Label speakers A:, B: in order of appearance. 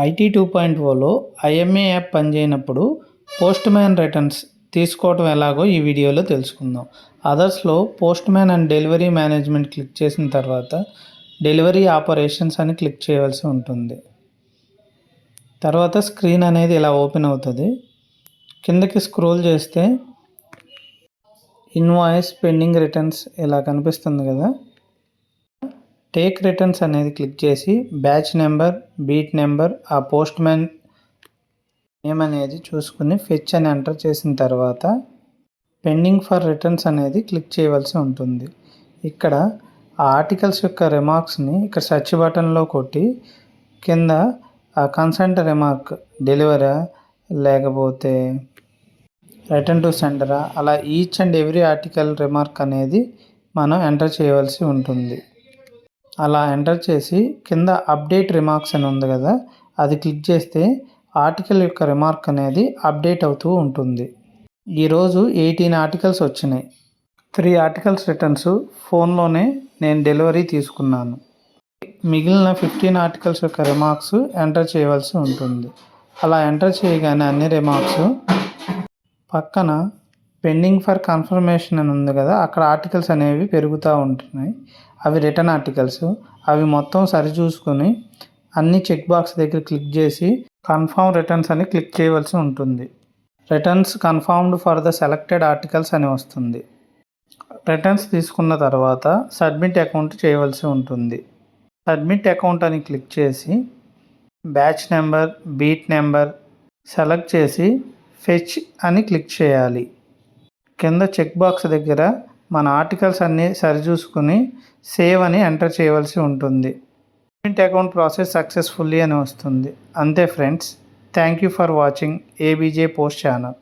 A: IT 2.0లో IMA app పనిచేయనప్పుడు postman returns తీసుకోవడం ఎలాగో ఈ వీడియోలో తెలుసుకుందాం. అదర్స్లో postman and delivery management click చేసిన తర్వాత డెలివరీ ఆపరేషన్స్ అని క్లిక్ చేయవలసి ఉంటుంది. తర్వాత స్క్రీన్ అనేది ఇలా ఓపెన్ అవుతుంది. కిందకి స్క్రోల్ చేస్తే ఇన్వాయిస్ పెండింగ్ రిటర్న్స్ ఇలా కనిపిస్తుంది కదా. టేక్ రిటర్న్స్ అనేది క్లిక్ చేసి బ్యాచ్ నెంబర్, బీట్ నెంబర్, ఆ పోస్ట్ మ్యాన్ నేమ్ అనేది చూసుకుని ఫెచ్ అని ఎంటర్ చేసిన తర్వాత పెండింగ్ ఫర్ రిటర్న్స్ అనేది క్లిక్ చేయవలసి ఉంటుంది. ఇక్కడ ఆ ఆర్టికల్స్ యొక్క రిమార్క్స్ని ఇక్కడ సెర్చ్ బటన్లో కొట్టి కింద ఆ కన్సెంట్ రిమార్క్ డెలివరా లేకపోతే రిటర్న్ టు సెండరా అలా each and every article remark అనేది మనం ఎంటర్ చేయవలసి ఉంటుంది. అలా ఎంటర్ చేసి కింద అప్డేట్ రిమార్క్స్ అని ఉంది కదా, అది క్లిక్ చేస్తే ఆర్టికల్ యొక్క రిమార్క్ అనేది అప్డేట్ అవుతూ ఉంటుంది. ఈరోజు 18 ఆర్టికల్స్ వచ్చినాయి. 3 ఆర్టికల్స్ రిటర్న్స్ ఫోన్లోనే నేను డెలివరీ తీసుకున్నాను. మిగిలిన 15 ఆర్టికల్స్ యొక్క రిమార్క్స్ ఎంటర్ చేయవలసి ఉంటుంది. అలా ఎంటర్ చేయగానే అన్ని రిమార్క్స్ పక్కన పెండింగ్ ఫర్ కన్ఫర్మేషన్ అని ఉంది కదా, అక్కడ ఆర్టికల్స్ అనేవి పెరుగుతూ ఉంటున్నాయి. అవి రిటర్న్ ఆర్టికల్స్. అవి మొత్తం సరిచూసుకొని అన్ని చెక్ బాక్స్ దగ్గర క్లిక్ చేసి కన్ఫర్మ్ రిటర్న్స్ అని క్లిక్ చేయవలసి ఉంటుంది. Returns confirmed for the selected articles అని వస్తుంది. రిటర్న్స్ తీసుకున్న తర్వాత సబ్మిట్ అకౌంట్ చేయవలసి ఉంటుంది. సబ్మిట్ అకౌంట్ అని క్లిక్ చేసి batch number, beat number select చేసి ఫెచ్ అని క్లిక్ చేయాలి. కింద చెక్ బాక్స్ దగ్గర మన ఆర్టికల్స్ అన్నీ సరిచూసుకుని సేవ్ అని ఎంటర్ చేయవలసి ఉంటుంది. సబ్మిట్ అకౌంట్ ప్రాసెస్ సక్సెస్ఫుల్లీ అని వస్తుంది. అంతే friends. Thank you for watching ABJ post channel.